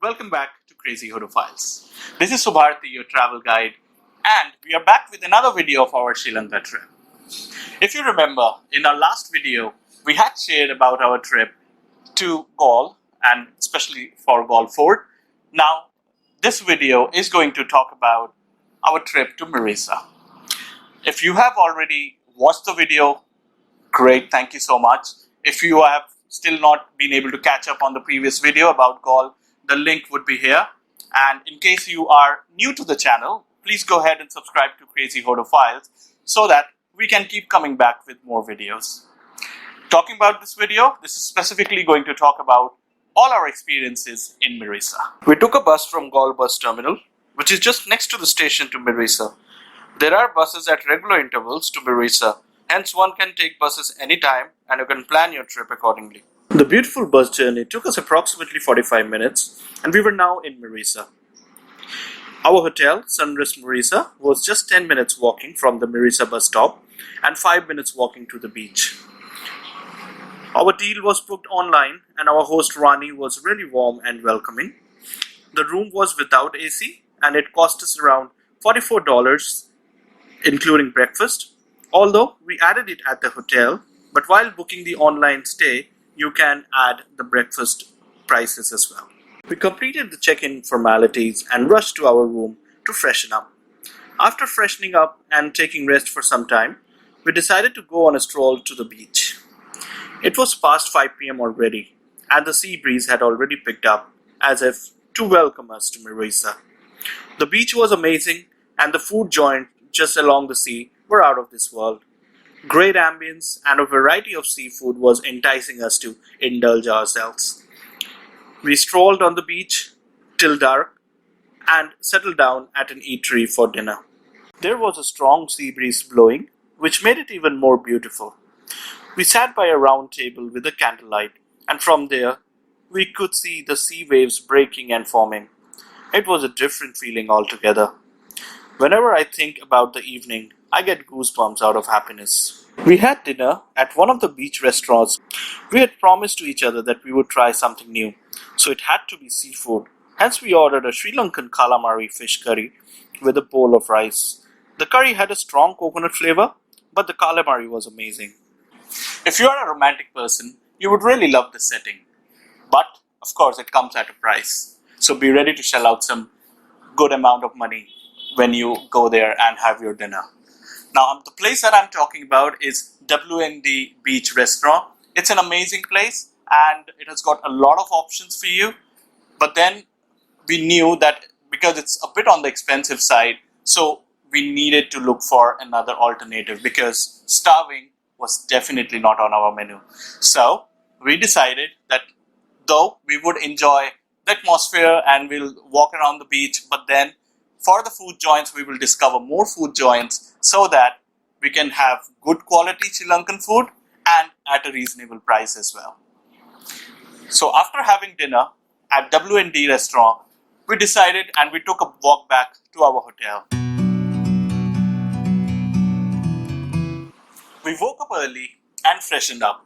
Welcome back to Krazy Hodophiles. This is Subharti, your travel guide, and we are back with another video of our Sri Lanka trip. If you remember, in our last video, we had shared about our trip to Galle, and especially for Galle Fort. Now, this video is going to talk about our trip to Mirissa. If you have already watched the video, great, thank you so much. If you have still not been able to catch up on the previous video about Galle, the link would be here. And in case you are new to the channel, please go ahead and subscribe to Krazy Hodophiles so that we can keep coming back with more videos. Talking about this video, this is specifically going to talk about all our experiences in Mirissa. We took a bus from Galle bus terminal, which is just next to the station to Mirissa. There are buses at regular intervals to Mirissa, hence one can take buses anytime and you can plan your trip accordingly. The beautiful bus journey took us approximately 45 minutes and we were now in Mirissa. Our hotel, Sunrise Mirissa, was just 10 minutes walking from the Mirissa bus stop and 5 minutes walking to the beach. Our deal was booked online and our host Rani was really warm and welcoming. The room was without AC and it cost us around $44 including breakfast, although we added it at the hotel, but while booking the online stay, you can add the breakfast prices as well. We completed the check-in formalities and rushed to our room to freshen up. After freshening up and taking rest for some time, we decided to go on a stroll to the beach. It was past 5 p.m. already, and the sea breeze had already picked up, as if to welcome us to Mirissa. The beach was amazing, and the food joints just along the sea were out of this world. Great ambience and a variety of seafood was enticing us to indulge ourselves. We strolled on the beach till dark and settled down at an eatery for dinner. There was a strong sea breeze blowing, which made it even more beautiful. We sat by a round table with a candlelight, and from there, we could see the sea waves breaking and forming. It was a different feeling altogether. Whenever I think about the evening, I get goosebumps out of happiness. We had dinner at one of the beach restaurants. We had promised to each other that we would try something new, so it had to be seafood. Hence we ordered a Sri Lankan Calamari fish curry with a bowl of rice. The curry had a strong coconut flavor, but the calamari was amazing. If you are a romantic person, you would really love this setting. But, of course, it comes at a price. So be ready to shell out some good amount of money when you go there and have your dinner. Now, the place that I'm talking about is WND Beach Restaurant. It's an amazing place and it has got a lot of options for you. But then we knew that because it's a bit on the expensive side, so we needed to look for another alternative because starving was definitely not on our menu. So we decided that though we would enjoy the atmosphere and we'll walk around the beach, but then for the food joints, we will discover more food joints so that we can have good quality Sri Lankan food and at a reasonable price as well. So after having dinner at WND restaurant, we decided and we took a walk back to our hotel. We woke up early and freshened up.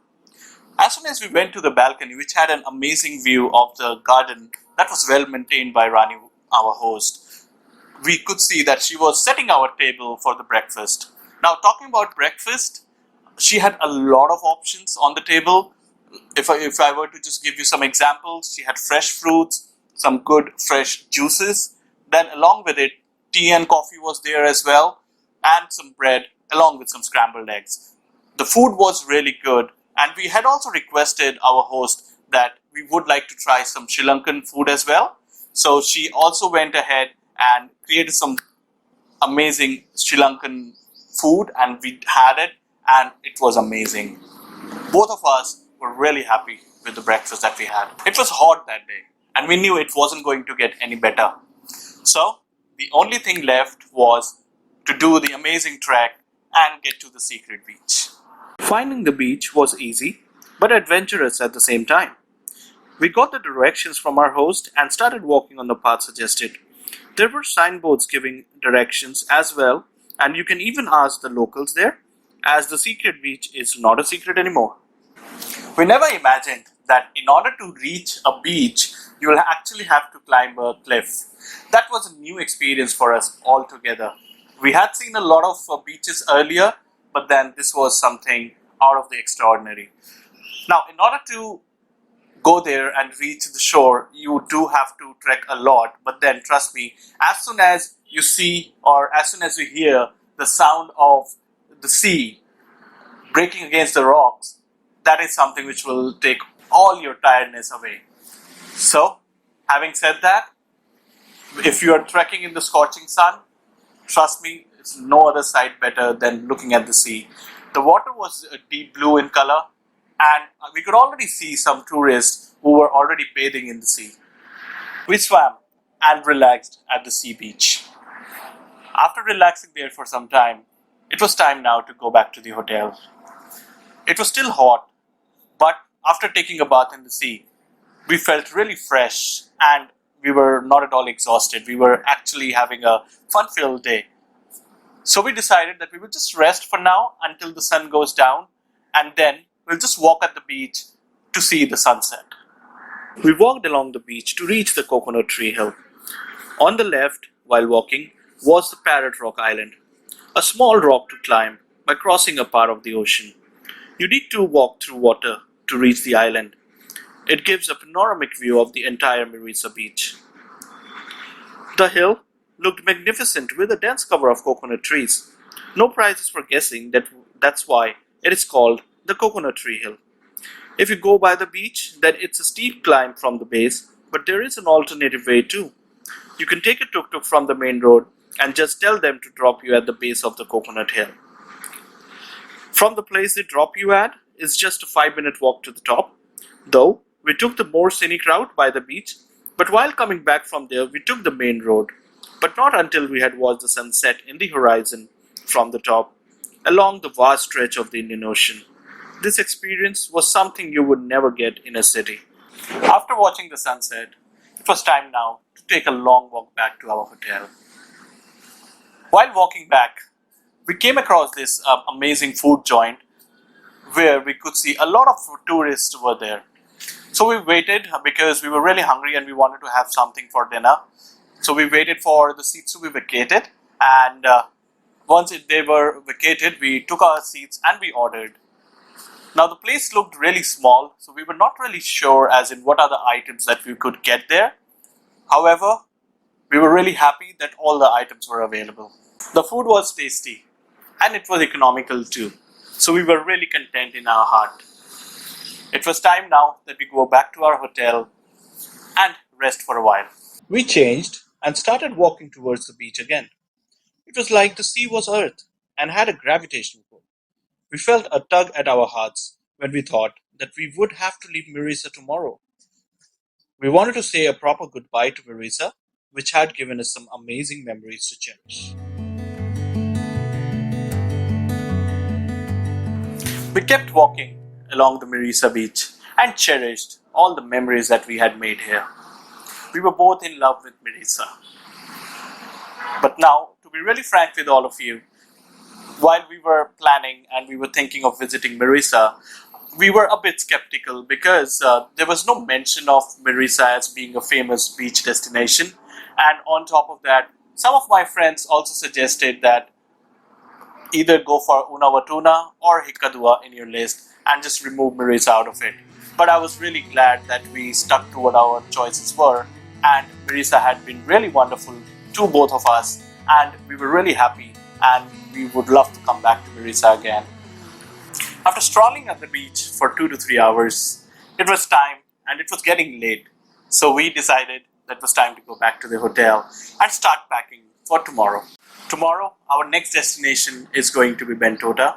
As soon as we went to the balcony, which had an amazing view of the garden that was well maintained by Rani, our host, we could see that she was setting our table for the breakfast. Now, talking about breakfast, she had a lot of options on the table. If I were to just give you some examples, she had fresh fruits, some good fresh juices. Then along with it, tea and coffee was there as well, and some bread along with some scrambled eggs. The food was really good, and we had also requested our host that we would like to try some Sri Lankan food as well. So she also went ahead and created some amazing Sri Lankan food and we had it and it was amazing. Both of us were really happy with the breakfast that we had. It was hot that day and we knew it wasn't going to get any better. So the only thing left was to do the amazing trek and get to the secret beach. Finding the beach was easy but adventurous at the same time. We got the directions from our host and started walking on the path suggested. There were signboards giving directions as well, and you can even ask the locals there, as the secret beach is not a secret anymore. We never imagined that in order to reach a beach, you will actually have to climb a cliff. That was a new experience for us altogether. We had seen a lot of beaches earlier, but then this was something out of the extraordinary. Now, in order to go there and reach the shore, you do have to trek a lot, but then trust me, as soon as you see or as soon as you hear the sound of the sea breaking against the rocks, that is something which will take all your tiredness away. So, having said that, if you are trekking in the scorching sun, trust me, it's no other sight better than looking at the sea. The water was deep blue in color, and we could already see some tourists who were already bathing in the sea. We swam and relaxed at the sea beach. After relaxing there for some time, it was time now to go back to the hotel. It was still hot, but after taking a bath in the sea, we felt really fresh and we were not at all exhausted. We were actually having a fun-filled day. So we decided that we would just rest for now until the sun goes down, and then we'll just walk at the beach to see the sunset. We walked along the beach to reach the coconut tree hill. On the left, while walking, was the Parrot Rock Island, a small rock to climb by crossing a part of the ocean. You need to walk through water to reach the island. It gives a panoramic view of the entire Mirissa beach. The hill looked magnificent with a dense cover of coconut trees. No prizes for guessing that's why it is called the Coconut Tree Hill. If you go by the beach, then it's a steep climb from the base, but there is an alternative way too. You can take a tuk-tuk from the main road and just tell them to drop you at the base of the Coconut Hill. From the place they drop you at is just a 5-minute walk to the top. Though, we took the more scenic route by the beach, but while coming back from there, we took the main road. But not until we had watched the sunset in the horizon from the top, along the vast stretch of the Indian Ocean. This experience was something you would never get in a city. After watching the sunset, it was time now to take a long walk back to our hotel. While walking back, we came across this amazing food joint where we could see a lot of tourists were there. So we waited because we were really hungry and we wanted to have something for dinner. So we waited for the seats to be vacated, and once they were vacated, we took our seats and we ordered. Now the place looked really small, so we were not really sure as in what are the items that we could get there. However, we were really happy that all the items were available. The food was tasty and it was economical too, so we were really content in our heart. It was time now that we go back to our hotel and rest for a while. We changed and started walking towards the beach again. It was like the sea was earth and had a gravitational pull. We felt a tug at our hearts when we thought that we would have to leave Mirissa tomorrow. We wanted to say a proper goodbye to Mirissa, which had given us some amazing memories to cherish. We kept walking along the Mirissa beach and cherished all the memories that we had made here. We were both in love with Mirissa. But now, to be really frank with all of you, while we were planning and we were thinking of visiting Mirissa, we were a bit skeptical because there was no mention of Mirissa as being a famous beach destination. And on top of that, some of my friends also suggested that either go for Unawatuna or Hikadua in your list and just remove Mirissa out of it. But I was really glad that we stuck to what our choices were, and Mirissa had been really wonderful to both of us, and we were really happy and we would love to come back to Mirissa again. After strolling at the beach for 2 to 3 hours, it was time and it was getting late. So we decided that it was time to go back to the hotel and start packing for tomorrow. Tomorrow, our next destination is going to be Bentota.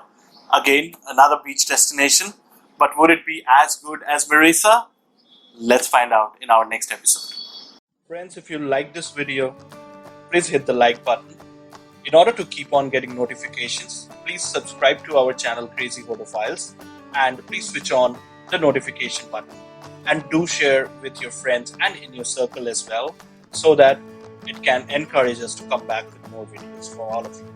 Again, another beach destination. But would it be as good as Mirissa? Let's find out in our next episode. Friends, if you like this video, please hit the like button. In order to keep on getting notifications, please subscribe to our channel Krazy Hodophiles, and please switch on the notification button. And do share with your friends and in your circle as well, so that it can encourage us to come back with more videos for all of you.